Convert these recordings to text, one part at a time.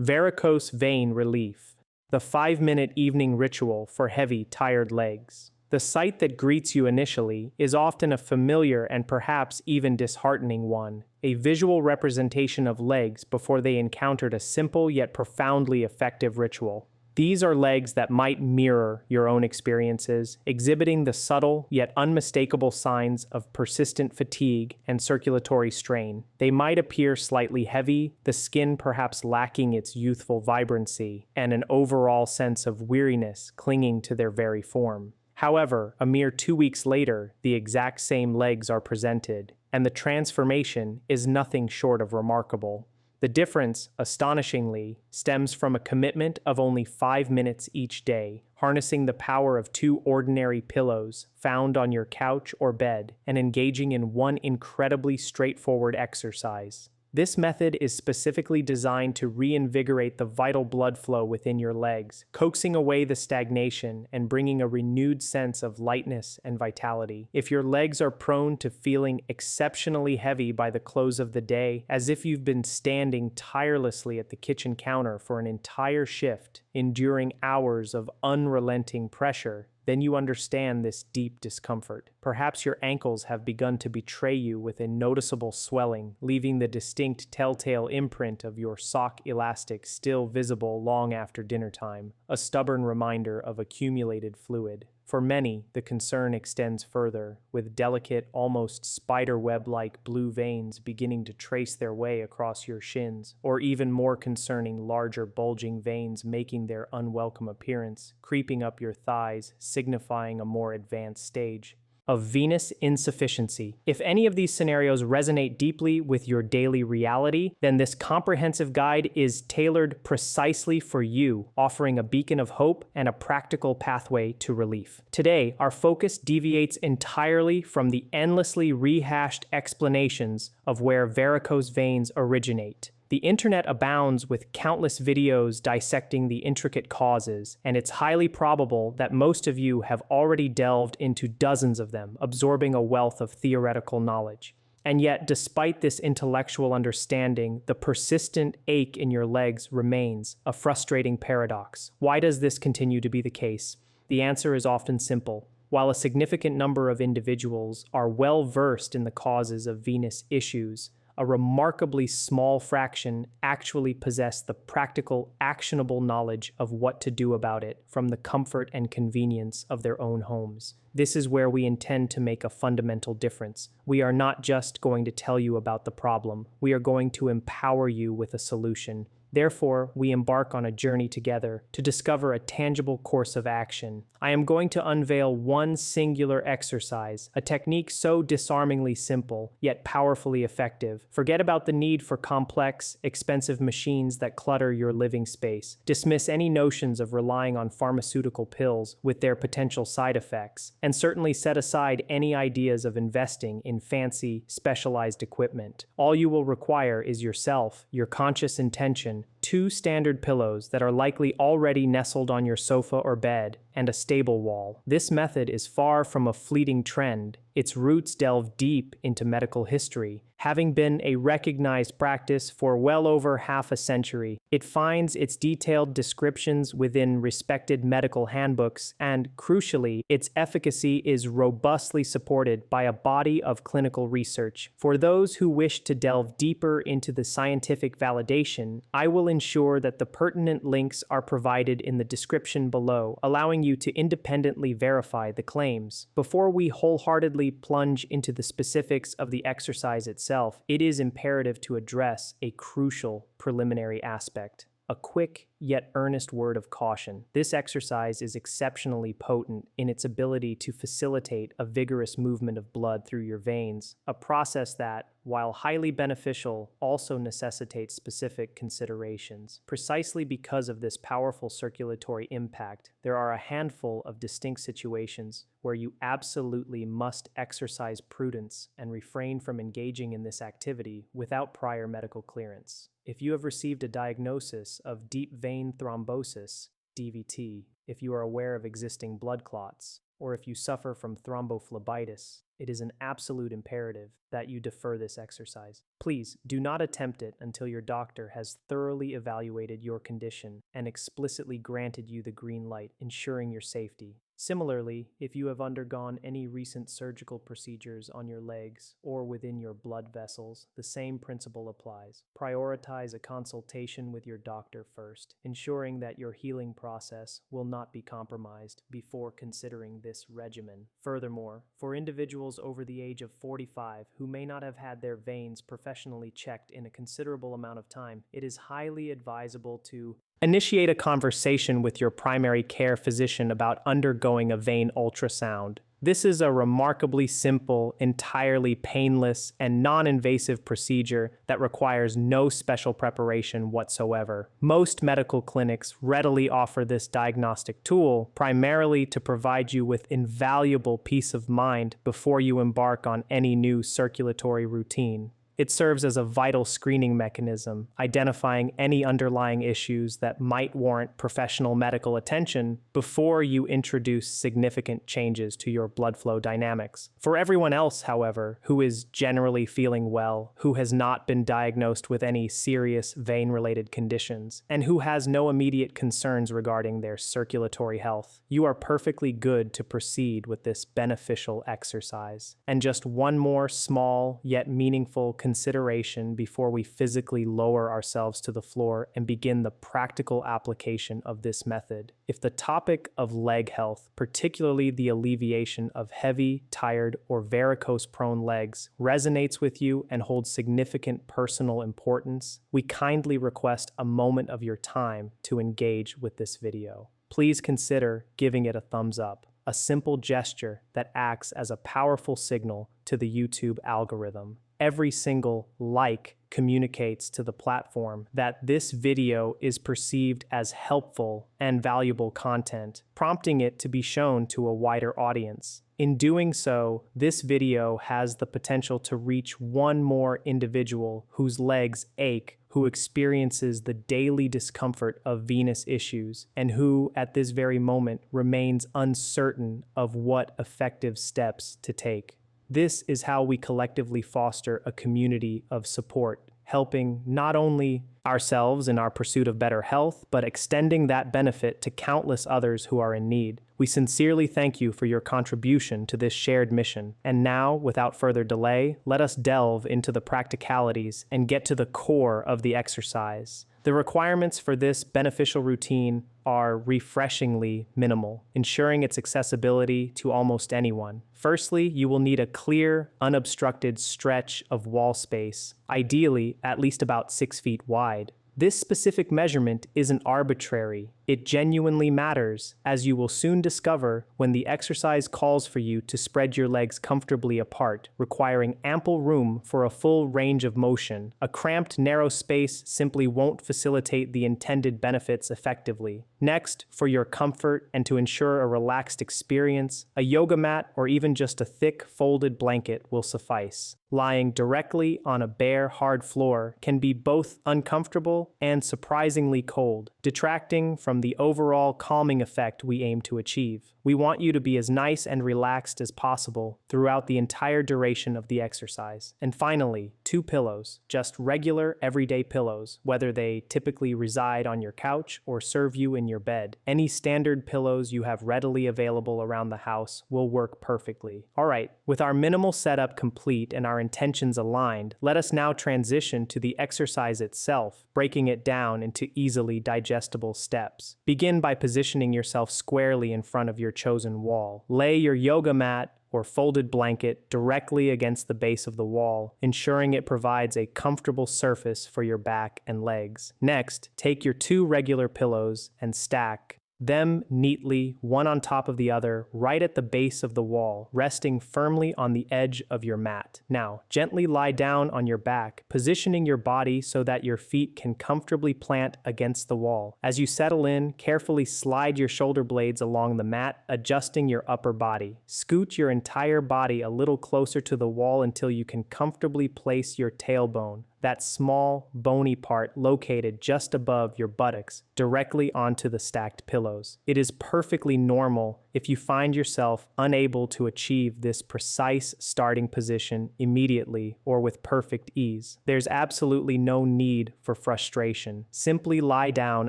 Varicose vein relief, the 5-minute evening ritual for heavy, tired legs. The sight that greets you initially is often a familiar and perhaps even disheartening one, a visual representation of legs before they encountered a simple yet profoundly effective ritual. These are legs that might mirror your own experiences, exhibiting the subtle yet unmistakable signs of persistent fatigue and circulatory strain. They might appear slightly heavy, the skin perhaps lacking its youthful vibrancy, and an overall sense of weariness clinging to their very form. However, a mere 2 weeks later, the exact same legs are presented, and the transformation is nothing short of remarkable. The difference, astonishingly, stems from a commitment of only 5 minutes each day, harnessing the power of 2 ordinary pillows found on your couch or bed and engaging in one incredibly straightforward exercise. This method is specifically designed to reinvigorate the vital blood flow within your legs, coaxing away the stagnation and bringing a renewed sense of lightness and vitality. If your legs are prone to feeling exceptionally heavy by the close of the day, as if you've been standing tirelessly at the kitchen counter for an entire shift, enduring hours of unrelenting pressure, then you understand this deep discomfort. Perhaps your ankles have begun to betray you with a noticeable swelling, leaving the distinct telltale imprint of your sock elastic still visible long after dinner time, a stubborn reminder of accumulated fluid. For many, the concern extends further, with delicate, almost spiderweb-like blue veins beginning to trace their way across your shins, or even more concerning, larger bulging veins making their unwelcome appearance, creeping up your thighs, signifying a more advanced stage of venous insufficiency. If any of these scenarios resonate deeply with your daily reality, then this comprehensive guide is tailored precisely for you, offering a beacon of hope and a practical pathway to relief. Today, our focus deviates entirely from the endlessly rehashed explanations of where varicose veins originate. The internet abounds with countless videos dissecting the intricate causes, and it's highly probable that most of you have already delved into dozens of them, absorbing a wealth of theoretical knowledge. And yet, despite this intellectual understanding, the persistent ache in your legs remains, a frustrating paradox. Why does this continue to be the case? The answer is often simple. While a significant number of individuals are well versed in the causes of venous issues, a remarkably small fraction actually possess the practical, actionable knowledge of what to do about it from the comfort and convenience of their own homes. This is where we intend to make a fundamental difference. We are not just going to tell you about the problem, we are going to empower you with a solution. Therefore, we embark on a journey together to discover a tangible course of action. I am going to unveil one singular exercise, a technique so disarmingly simple, yet powerfully effective. Forget about the need for complex, expensive machines that clutter your living space. Dismiss any notions of relying on pharmaceutical pills with their potential side effects, and certainly set aside any ideas of investing in fancy, specialized equipment. All you will require is yourself, your conscious intention, 2 standard pillows that are likely already nestled on your sofa or bed, and a stable wall. This method is far from a fleeting trend. Its roots delve deep into medical history. Having been a recognized practice for well over half a century, it finds its detailed descriptions within respected medical handbooks, and, crucially, its efficacy is robustly supported by a body of clinical research. For those who wish to delve deeper into the scientific validation, I will ensure that the pertinent links are provided in the description below, allowing you to independently verify the claims. Before we wholeheartedly plunge into the specifics of the exercise itself, it is imperative to address a crucial preliminary aspect. A quick yet earnest word of caution. This exercise is exceptionally potent in its ability to facilitate a vigorous movement of blood through your veins, a process that, while highly beneficial, also necessitates specific considerations. Precisely because of this powerful circulatory impact, there are a handful of distinct situations where you absolutely must exercise prudence and refrain from engaging in this activity without prior medical clearance. If you have received a diagnosis of deep vein thrombosis, DVT, if you are aware of existing blood clots, or if you suffer from thrombophlebitis, It is an absolute imperative that you defer this exercise. Please do not attempt it until your doctor has thoroughly evaluated your condition and explicitly granted you the green light, ensuring your safety. Similarly, if you have undergone any recent surgical procedures on your legs or within your blood vessels, the same principle applies. Prioritize a consultation with your doctor first, ensuring that your healing process will not be compromised before considering this regimen. Furthermore, for individuals over the age of 45 who may not have had their veins professionally checked in a considerable amount of time, it is highly advisable to initiate a conversation with your primary care physician about undergoing a vein ultrasound. This is a remarkably simple, entirely painless, and non-invasive procedure that requires no special preparation whatsoever. Most medical clinics readily offer this diagnostic tool, primarily to provide you with invaluable peace of mind before you embark on any new circulatory routine. It serves as a vital screening mechanism, identifying any underlying issues that might warrant professional medical attention before you introduce significant changes to your blood flow dynamics. For everyone else, however, who is generally feeling well, who has not been diagnosed with any serious vein-related conditions, and who has no immediate concerns regarding their circulatory health, you are perfectly good to proceed with this beneficial exercise. And just one more small yet meaningful consideration before we physically lower ourselves to the floor and begin the practical application of this method. If the topic of leg health, particularly the alleviation of heavy, tired, or varicose-prone legs, resonates with you and holds significant personal importance, we kindly request a moment of your time to engage with this video. Please consider giving it a thumbs up, a simple gesture that acts as a powerful signal to the YouTube algorithm. Every single like communicates to the platform that this video is perceived as helpful and valuable content, prompting it to be shown to a wider audience. In doing so, this video has the potential to reach one more individual whose legs ache, who experiences the daily discomfort of venous issues, and who, at this very moment, remains uncertain of what effective steps to take. This is how we collectively foster a community of support, helping not only ourselves in our pursuit of better health, but extending that benefit to countless others who are in need. We sincerely thank you for your contribution to this shared mission. And now, without further delay, let us delve into the practicalities and get to the core of the exercise. The requirements for this beneficial routine are refreshingly minimal, ensuring its accessibility to almost anyone. Firstly, you will need a clear, unobstructed stretch of wall space, ideally at least about 6 feet wide. This specific measurement isn't arbitrary. It genuinely matters, as you will soon discover when the exercise calls for you to spread your legs comfortably apart, requiring ample room for a full range of motion. A cramped, narrow space simply won't facilitate the intended benefits effectively. Next, for your comfort and to ensure a relaxed experience, a yoga mat or even just a thick, folded blanket will suffice. Lying directly on a bare, hard floor can be both uncomfortable and surprisingly cold, detracting from the overall calming effect we aim to achieve. We want you to be as nice and relaxed as possible throughout the entire duration of the exercise. And finally, 2 pillows, just regular everyday pillows, whether they typically reside on your couch or serve you in your bed. Any standard pillows you have readily available around the house will work perfectly. All right, with our minimal setup complete and our intentions aligned, let us now transition to the exercise itself, breaking it down into easily digestible steps. Begin by positioning yourself squarely in front of your chosen wall. Lay your yoga mat or folded blanket directly against the base of the wall, ensuring it provides a comfortable surface for your back and legs. Next, take your 2 regular pillows and stack them neatly, one on top of the other, right at the base of the wall, resting firmly on the edge of your mat. Now, gently lie down on your back, positioning your body so that your feet can comfortably plant against the wall. As you settle in, carefully slide your shoulder blades along the mat, adjusting your upper body. Scoot your entire body a little closer to the wall until you can comfortably place your tailbone, that small, bony part located just above your buttocks, directly onto the stacked pillows. It is perfectly normal if you find yourself unable to achieve this precise starting position immediately or with perfect ease. There's absolutely no need for frustration. Simply lie down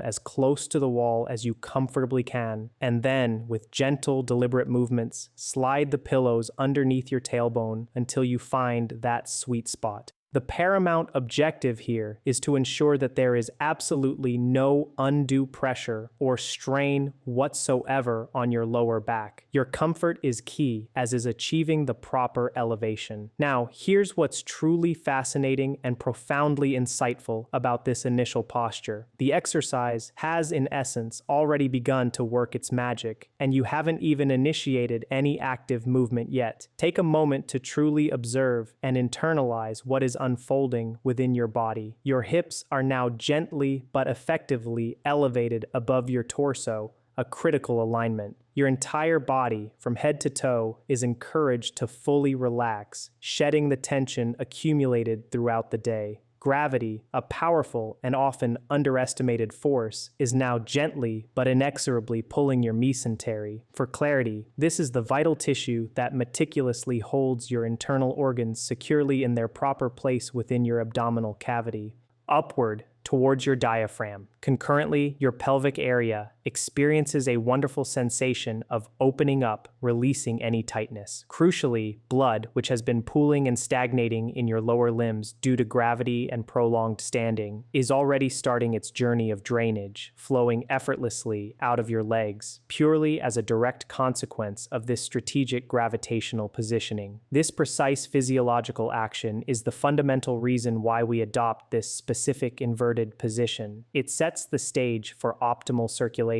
as close to the wall as you comfortably can, and then, with gentle, deliberate movements, slide the pillows underneath your tailbone until you find that sweet spot. The paramount objective here is to ensure that there is absolutely no undue pressure or strain whatsoever on your lower back. Your comfort is key, as is achieving the proper elevation. Now, here's what's truly fascinating and profoundly insightful about this initial posture. The exercise has, in essence, already begun to work its magic, and you haven't even initiated any active movement yet. Take a moment to truly observe and internalize what is unfolding within your body. Your hips are now gently but effectively elevated above your torso, a critical alignment. Your entire body, from head to toe, is encouraged to fully relax, shedding the tension accumulated throughout the day. Gravity, a powerful and often underestimated force, is now gently but inexorably pulling your mesentery. For clarity, this is the vital tissue that meticulously holds your internal organs securely in their proper place within your abdominal cavity. Upward, towards your diaphragm. Concurrently, your pelvic area experiences a wonderful sensation of opening up, releasing any tightness. Crucially, blood, which has been pooling and stagnating in your lower limbs due to gravity and prolonged standing, is already starting its journey of drainage, flowing effortlessly out of your legs, purely as a direct consequence of this strategic gravitational positioning. This precise physiological action is the fundamental reason why we adopt this specific inverted position. It sets the stage for optimal circulation.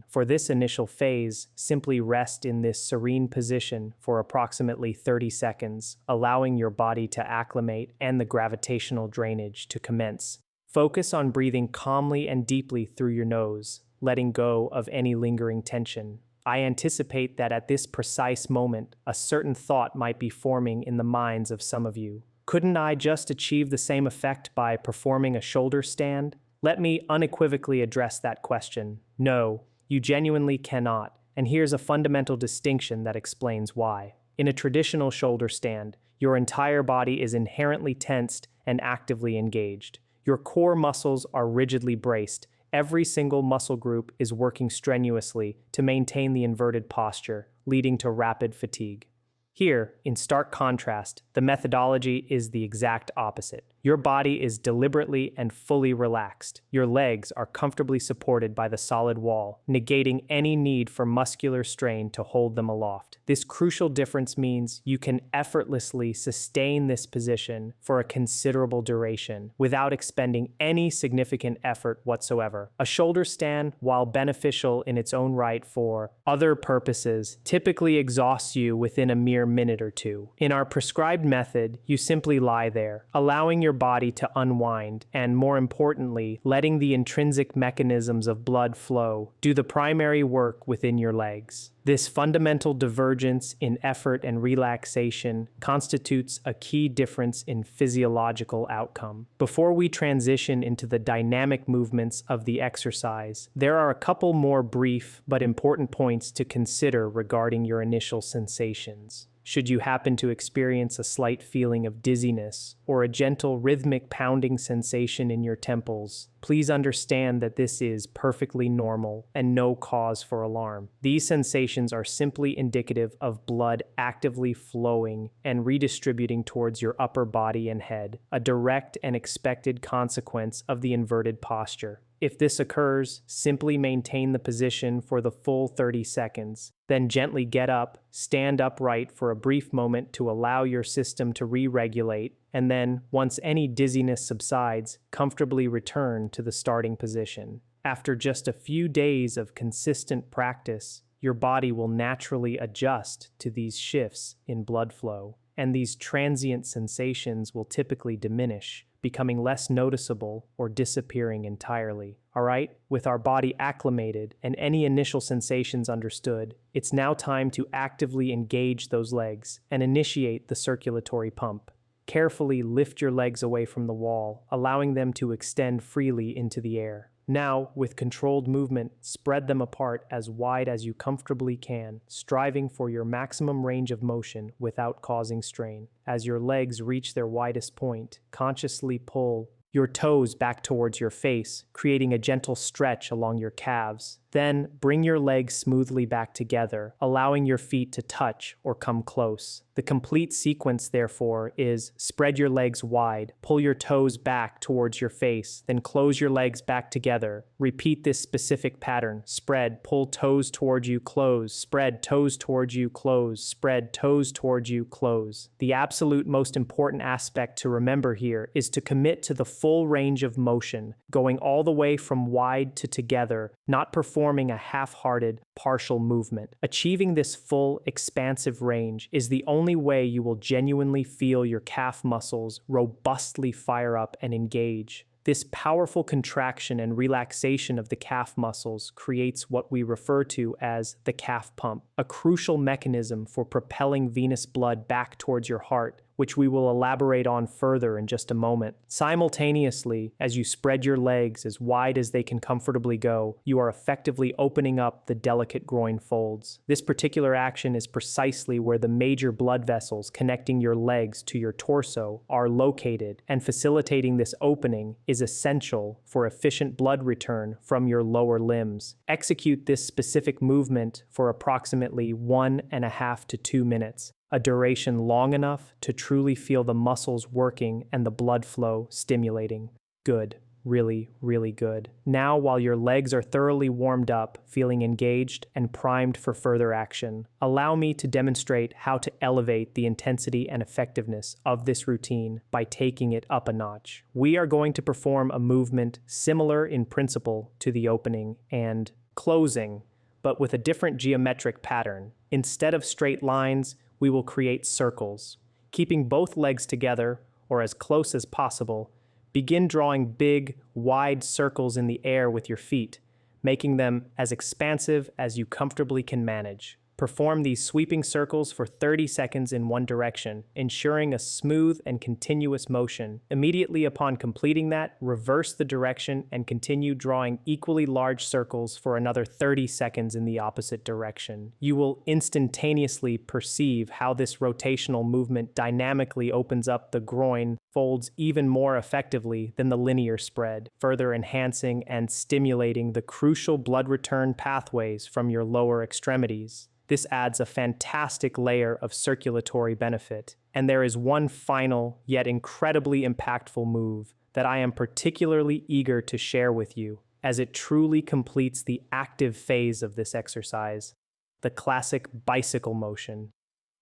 For this initial phase, simply rest in this serene position for approximately 30 seconds, allowing your body to acclimate and the gravitational drainage to commence. Focus on breathing calmly and deeply through your nose, letting go of any lingering tension. I anticipate that at this precise moment, a certain thought might be forming in the minds of some of you. Couldn't I just achieve the same effect by performing a shoulder stand? Let me unequivocally address that question. No, you genuinely cannot, and here's a fundamental distinction that explains why. In a traditional shoulder stand, your entire body is inherently tensed and actively engaged. Your core muscles are rigidly braced. Every single muscle group is working strenuously to maintain the inverted posture, leading to rapid fatigue. Here, in stark contrast, the methodology is the exact opposite. Your body is deliberately and fully relaxed. Your legs are comfortably supported by the solid wall, negating any need for muscular strain to hold them aloft. This crucial difference means you can effortlessly sustain this position for a considerable duration without expending any significant effort whatsoever. A shoulder stand, while beneficial in its own right for other purposes, typically exhausts you within a mere minute or two. In our prescribed method, you simply lie there, allowing your body to unwind and, more importantly, letting the intrinsic mechanisms of blood flow do the primary work within your legs. This fundamental divergence in effort and relaxation constitutes a key difference in physiological outcome. Before we transition into the dynamic movements of the exercise, there are a couple more brief but important points to consider regarding your initial sensations. Should you happen to experience a slight feeling of dizziness or a gentle rhythmic pounding sensation in your temples, please understand that this is perfectly normal and no cause for alarm. These sensations are simply indicative of blood actively flowing and redistributing towards your upper body and head, a direct and expected consequence of the inverted posture. If this occurs, simply maintain the position for the full 30 seconds. Then gently get up, stand upright for a brief moment to allow your system to re-regulate, and then, once any dizziness subsides, comfortably return to the starting position. After just a few days of consistent practice, your body will naturally adjust to these shifts in blood flow, and these transient sensations will typically diminish, becoming less noticeable or disappearing entirely. All right, with our body acclimated and any initial sensations understood, it's now time to actively engage those legs and initiate the circulatory pump. Carefully lift your legs away from the wall, allowing them to extend freely into the air. Now, with controlled movement, spread them apart as wide as you comfortably can, striving for your maximum range of motion without causing strain. As your legs reach their widest point, consciously pull your toes back towards your face, creating a gentle stretch along your calves. Then bring your legs smoothly back together, allowing your feet to touch or come close. The complete sequence, therefore, is spread your legs wide, pull your toes back towards your face, then close your legs back together. Repeat this specific pattern. Spread, pull toes towards you, close. Spread, toes towards you, close. Spread, toes towards you, close. The absolute most important aspect to remember here is to commit to the full range of motion, going all the way from wide to together, not performing a half-hearted, partial movement. Achieving this full, expansive range is the only way you will genuinely feel your calf muscles robustly fire up and engage. This powerful contraction and relaxation of the calf muscles creates what we refer to as the calf pump, a crucial mechanism for propelling venous blood back towards your heart, which we will elaborate on further in just a moment. Simultaneously, as you spread your legs as wide as they can comfortably go, you are effectively opening up the delicate groin folds. This particular action is precisely where the major blood vessels connecting your legs to your torso are located, and facilitating this opening is essential for efficient blood return from your lower limbs. Execute this specific movement for approximately 1.5 to 2 minutes, a duration long enough to truly feel the muscles working and the blood flow stimulating. Good. Really, really good. Now, while your legs are thoroughly warmed up, feeling engaged and primed for further action, allow me to demonstrate how to elevate the intensity and effectiveness of this routine by taking it up a notch. We are going to perform a movement similar in principle to the opening and closing, but with a different geometric pattern. Instead of straight lines, we will create circles. Keeping both legs together, or as close as possible, begin drawing big, wide circles in the air with your feet, making them as expansive as you comfortably can manage. Perform these sweeping circles for 30 seconds in one direction, ensuring a smooth and continuous motion. Immediately upon completing that, reverse the direction and continue drawing equally large circles for another 30 seconds in the opposite direction. You will instantaneously perceive how this rotational movement dynamically opens up the groin folds even more effectively than the linear spread, further enhancing and stimulating the crucial blood return pathways from your lower extremities. This adds a fantastic layer of circulatory benefit. And there is one final, yet incredibly impactful move that I am particularly eager to share with you, as it truly completes the active phase of this exercise, the classic bicycle motion.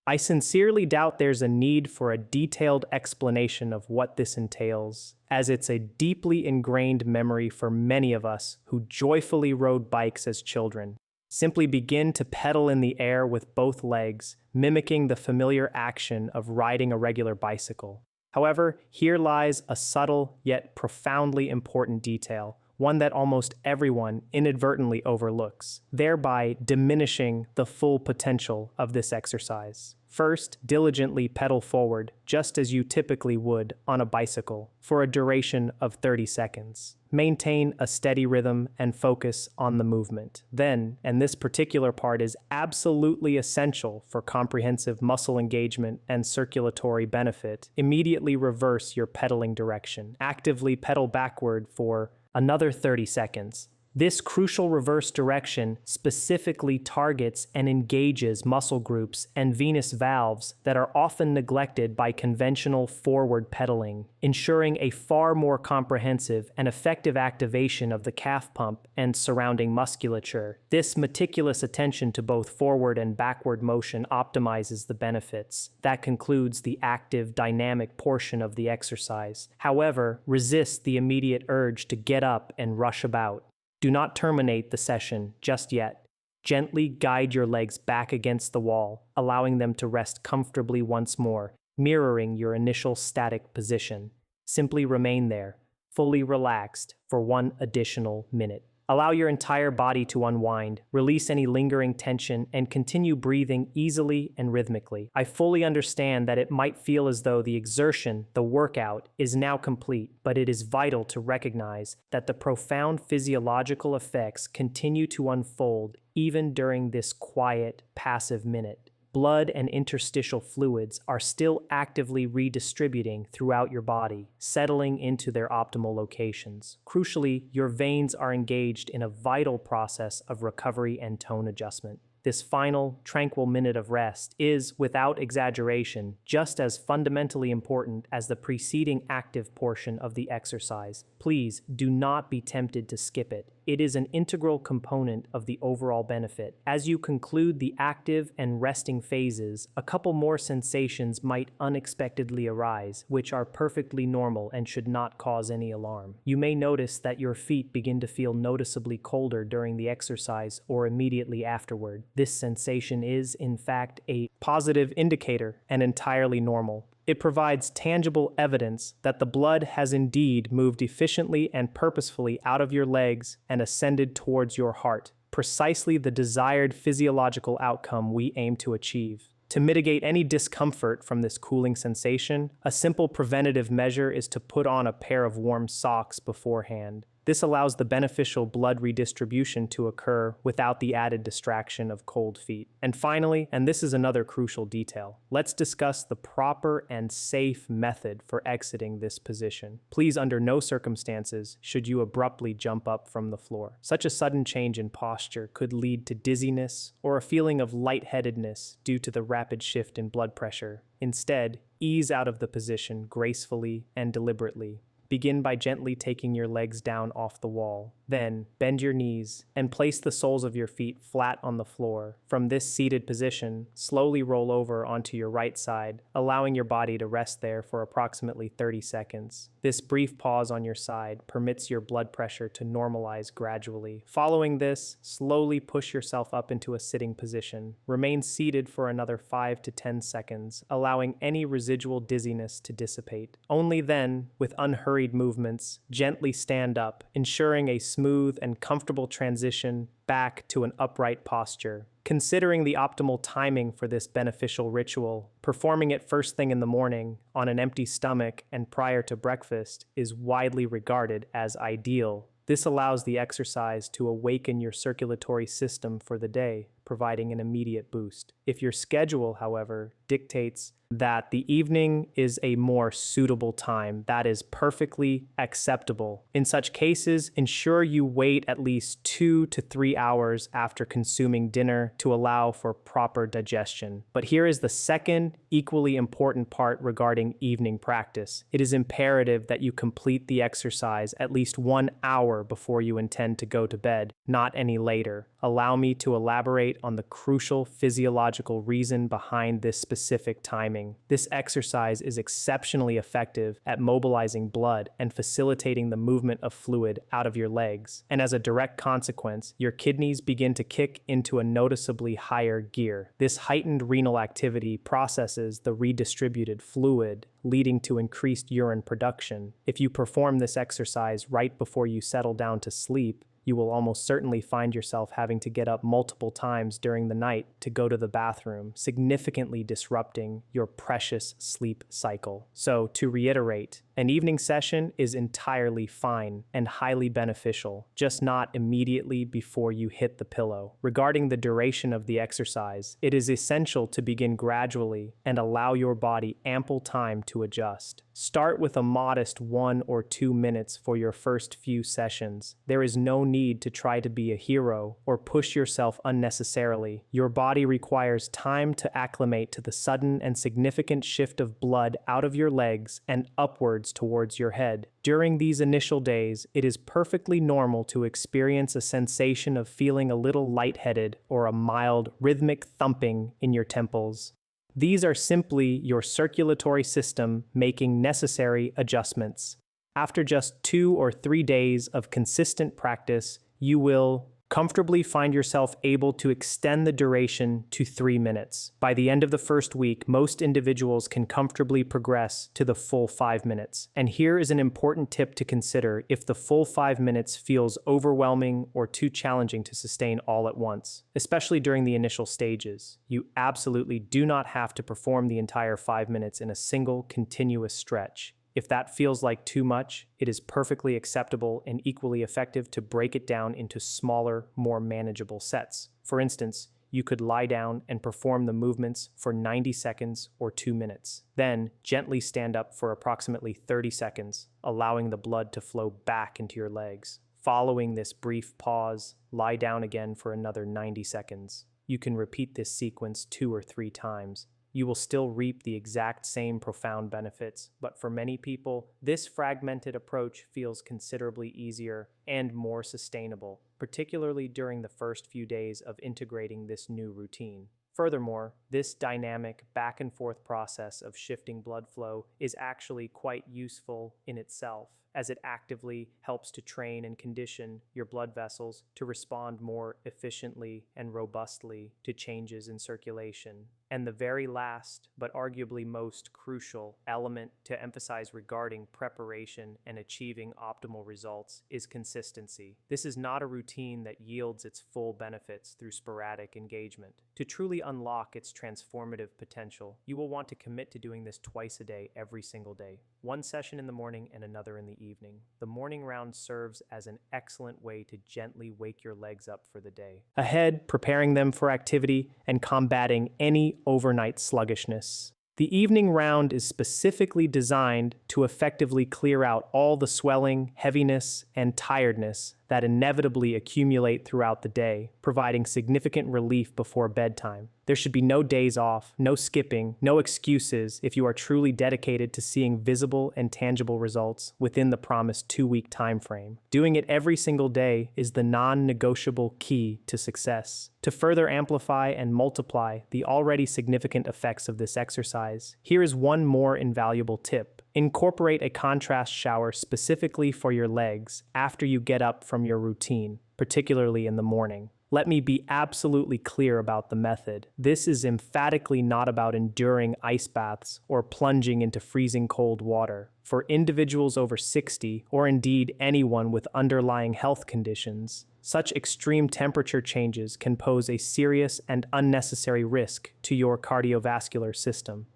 I sincerely doubt there's a need for a detailed explanation of what this entails, as it's a deeply ingrained memory for many of us who joyfully rode bikes as children. Simply begin to pedal in the air with both legs, mimicking the familiar action of riding a regular bicycle. However, here lies a subtle yet profoundly important detail, one that almost everyone inadvertently overlooks, thereby diminishing the full potential of this exercise. First, diligently pedal forward, just as you typically would on a bicycle, for a duration of 30 seconds. Maintain a steady rhythm and focus on the movement. Then, and this particular part is absolutely essential for comprehensive muscle engagement and circulatory benefit, immediately reverse your pedaling direction. Actively pedal backward for another 30 seconds. This crucial reverse direction specifically targets and engages muscle groups and venous valves that are often neglected by conventional forward pedaling, ensuring a far more comprehensive and effective activation of the calf pump and surrounding musculature. This meticulous attention to both forward and backward motion optimizes the benefits. That concludes the active, dynamic portion of the exercise. However, resist the immediate urge to get up and rush about. Do not terminate the session just yet. Gently guide your legs back against the wall, allowing them to rest comfortably once more, mirroring your initial static position. Simply remain there, fully relaxed, for one additional minute. Allow your entire body to unwind, release any lingering tension, and continue breathing easily and rhythmically. I fully understand that it might feel as though the exertion, the workout, is now complete, but it is vital to recognize that the profound physiological effects continue to unfold even during this quiet, passive minute. Blood and interstitial fluids are still actively redistributing throughout your body, settling into their optimal locations. Crucially, your veins are engaged in a vital process of recovery and tone adjustment. This final, tranquil minute of rest is, without exaggeration, just as fundamentally important as the preceding active portion of the exercise. Please do not be tempted to skip it. It is an integral component of the overall benefit. As you conclude the active and resting phases, a couple more sensations might unexpectedly arise, which are perfectly normal and should not cause any alarm. You may notice that your feet begin to feel noticeably colder during the exercise or immediately afterward. This sensation is, in fact, a positive indicator and entirely normal. It provides tangible evidence that the blood has indeed moved efficiently and purposefully out of your legs and ascended towards your heart, precisely the desired physiological outcome we aim to achieve. To mitigate any discomfort from this cooling sensation, a simple preventative measure is to put on a pair of warm socks beforehand. This allows the beneficial blood redistribution to occur without the added distraction of cold feet. And finally, and this is another crucial detail, let's discuss the proper and safe method for exiting this position. Please, under no circumstances should you abruptly jump up from the floor. Such a sudden change in posture could lead to dizziness or a feeling of lightheadedness due to the rapid shift in blood pressure. Instead, ease out of the position gracefully and deliberately. Begin by gently taking your legs down off the wall. Then, bend your knees and place the soles of your feet flat on the floor. From this seated position, slowly roll over onto your right side, allowing your body to rest there for approximately 30 seconds. This brief pause on your side permits your blood pressure to normalize gradually. Following this, slowly push yourself up into a sitting position. Remain seated for another 5 to 10 seconds, allowing any residual dizziness to dissipate. Only then, with unhurried movements, gently stand up, ensuring a smooth and comfortable transition back to an upright posture. Considering the optimal timing for this beneficial ritual, performing it first thing in the morning, on an empty stomach, and prior to breakfast is widely regarded as ideal. This allows the exercise to awaken your circulatory system for the day, providing an immediate boost. If your schedule, however, dictates that the evening is a more suitable time, that is perfectly acceptable. In such cases, ensure you wait at least 2 to 3 hours after consuming dinner to allow for proper digestion. But here is the second, equally important part regarding evening practice. It is imperative that you complete the exercise at least 1 hour before you intend to go to bed, not any later. Allow me to elaborate on the crucial physiological reason behind this specific timing. This exercise is exceptionally effective at mobilizing blood and facilitating the movement of fluid out of your legs. And as a direct consequence, your kidneys begin to kick into a noticeably higher gear. This heightened renal activity processes the redistributed fluid, leading to increased urine production. If you perform this exercise right before you settle down to sleep, you will almost certainly find yourself having to get up multiple times during the night to go to the bathroom, significantly disrupting your precious sleep cycle. So, to reiterate, an evening session is entirely fine and highly beneficial, just not immediately before you hit the pillow. Regarding the duration of the exercise, it is essential to begin gradually and allow your body ample time to adjust. Start with a modest 1 or 2 minutes for your first few sessions. There is no need to try to be a hero or push yourself unnecessarily. Your body requires time to acclimate to the sudden and significant shift of blood out of your legs and upwards towards your head. During these initial days, it is perfectly normal to experience a sensation of feeling a little lightheaded or a mild rhythmic thumping in your temples. These are simply your circulatory system making necessary adjustments. After just 2 or 3 days of consistent practice, you will Comfortably find yourself able to extend the duration to 3 minutes. By the end of the first week, most individuals can comfortably progress to the full 5 minutes. And here is an important tip to consider if the full 5 minutes feels overwhelming or too challenging to sustain all at once, especially during the initial stages. You absolutely do not have to perform the entire 5 minutes in a single continuous stretch. If that feels like too much, it is perfectly acceptable and equally effective to break it down into smaller, more manageable sets. For instance, you could lie down and perform the movements for 90 seconds or 2 minutes. Then, gently stand up for approximately 30 seconds, allowing the blood to flow back into your legs. Following this brief pause, lie down again for another 90 seconds. You can repeat this sequence 2 or 3 times. You will still reap the exact same profound benefits, but for many people, this fragmented approach feels considerably easier and more sustainable, particularly during the first few days of integrating this new routine. Furthermore, this dynamic back and forth process of shifting blood flow is actually quite useful in itself, as it actively helps to train and condition your blood vessels to respond more efficiently and robustly to changes in circulation. And the very last, but arguably most crucial element to emphasize regarding preparation and achieving optimal results is consistency. This is not a routine that yields its full benefits through sporadic engagement. To truly unlock its transformative potential, you will want to commit to doing this twice a day, every single day. One session in the morning and another in the evening. The morning round serves as an excellent way to gently wake your legs up for the day. Ahead, preparing them for activity and combating any overnight sluggishness. The evening round is specifically designed to effectively clear out all the swelling, heaviness, and tiredness that inevitably accumulate throughout the day, providing significant relief before bedtime. There should be no days off, no skipping, no excuses if you are truly dedicated to seeing visible and tangible results within the promised 2-week time frame. Doing it every single day is the non-negotiable key to success. To further amplify and multiply the already significant effects of this exercise, here is one more invaluable tip. Incorporate a contrast shower specifically for your legs after you get up from your routine, particularly in the morning. Let me be absolutely clear about the method. This is emphatically not about enduring ice baths or plunging into freezing cold water. For individuals over 60, or indeed anyone with underlying health conditions, such extreme temperature changes can pose a serious and unnecessary risk to your cardiovascular system.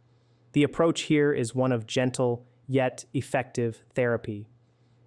The approach here is one of gentle yet effective therapy.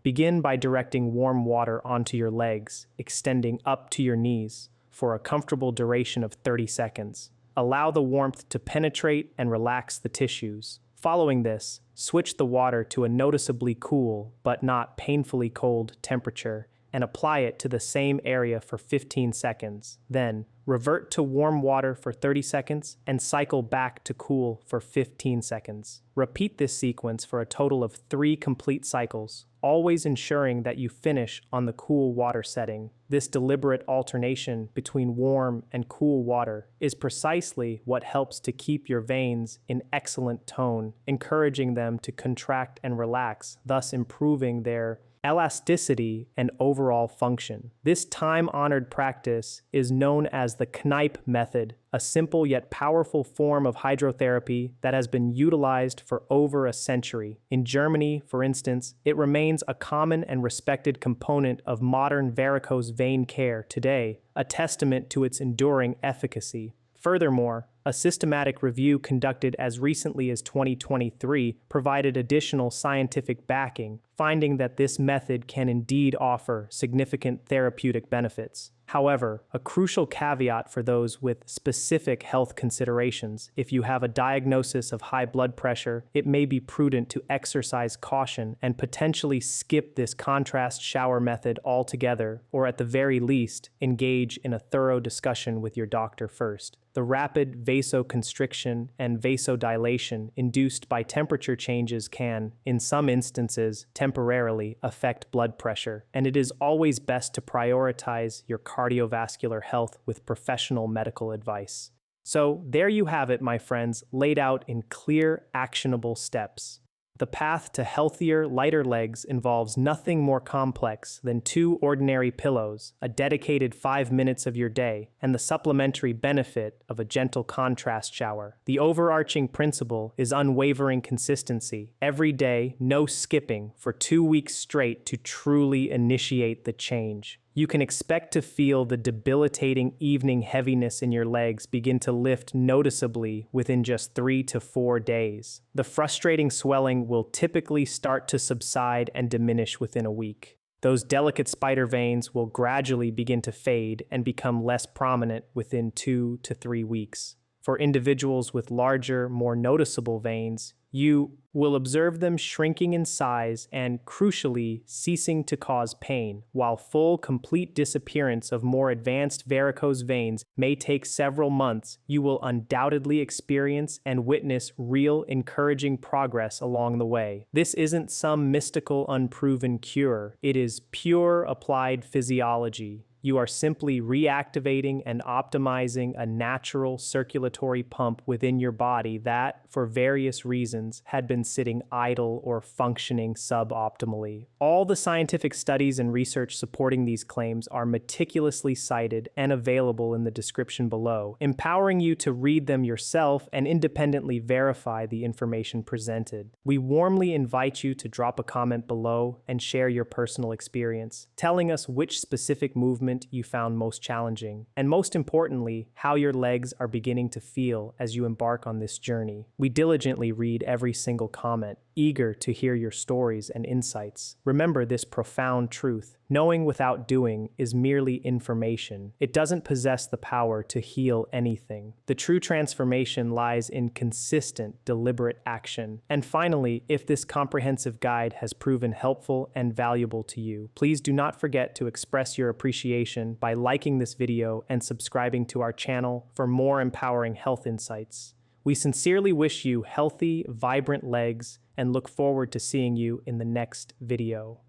Begin by directing warm water onto your legs, extending up to your knees for a comfortable duration of 30 seconds. Allow the warmth to penetrate and relax the tissues. Following this, switch the water to a noticeably cool but not painfully cold temperature and apply it to the same area for 15 seconds. Then, revert to warm water for 30 seconds and cycle back to cool for 15 seconds. Repeat this sequence for a total of 3 complete cycles, always ensuring that you finish on the cool water setting. This deliberate alternation between warm and cool water is precisely what helps to keep your veins in excellent tone, encouraging them to contract and relax, thus improving their elasticity and overall function. This time-honored practice is known as the Kneipp method, a simple yet powerful form of hydrotherapy that has been utilized for over a century. In Germany, for instance, it remains a common and respected component of modern varicose vein care today, a testament to its enduring efficacy. Furthermore, a systematic review conducted as recently as 2023 provided additional scientific backing, finding that this method can indeed offer significant therapeutic benefits. However, a crucial caveat for those with specific health considerations: if you have a diagnosis of high blood pressure, it may be prudent to exercise caution and potentially skip this contrast shower method altogether, or at the very least, engage in a thorough discussion with your doctor first. The rapid vasoconstriction and vasodilation induced by temperature changes can, in some instances, temporarily affect blood pressure, and it is always best to prioritize your cardiovascular health with professional medical advice. So, there you have it, my friends, laid out in clear, actionable steps. The path to healthier, lighter legs involves nothing more complex than 2 ordinary pillows, a dedicated 5 minutes of your day, and the supplementary benefit of a gentle contrast shower. The overarching principle is unwavering consistency. Every day, no skipping, for 2 weeks straight to truly initiate the change. You can expect to feel the debilitating evening heaviness in your legs begin to lift noticeably within just 3 to 4 days. The frustrating swelling will typically start to subside and diminish within a week. Those delicate spider veins will gradually begin to fade and become less prominent within 2 to 3 weeks. For individuals with larger, more noticeable veins, you will observe them shrinking in size and, crucially, ceasing to cause pain. While full, complete disappearance of more advanced varicose veins may take several months, you will undoubtedly experience and witness real, encouraging progress along the way. This isn't some mystical, unproven cure. It is pure applied physiology. You are simply reactivating and optimizing a natural circulatory pump within your body that, for various reasons, had been sitting idle or functioning suboptimally. All the scientific studies and research supporting these claims are meticulously cited and available in the description below, empowering you to read them yourself and independently verify the information presented. We warmly invite you to drop a comment below and share your personal experience, telling us which specific movement you found most challenging, and most importantly, how your legs are beginning to feel as you embark on this journey. We diligently read every single comment, eager to hear your stories and insights. Remember this profound truth: knowing without doing is merely information. It doesn't possess the power to heal anything. The true transformation lies in consistent, deliberate action. And finally, if this comprehensive guide has proven helpful and valuable to you, please do not forget to express your appreciation by liking this video and subscribing to our channel for more empowering health insights. We sincerely wish you healthy, vibrant legs and look forward to seeing you in the next video.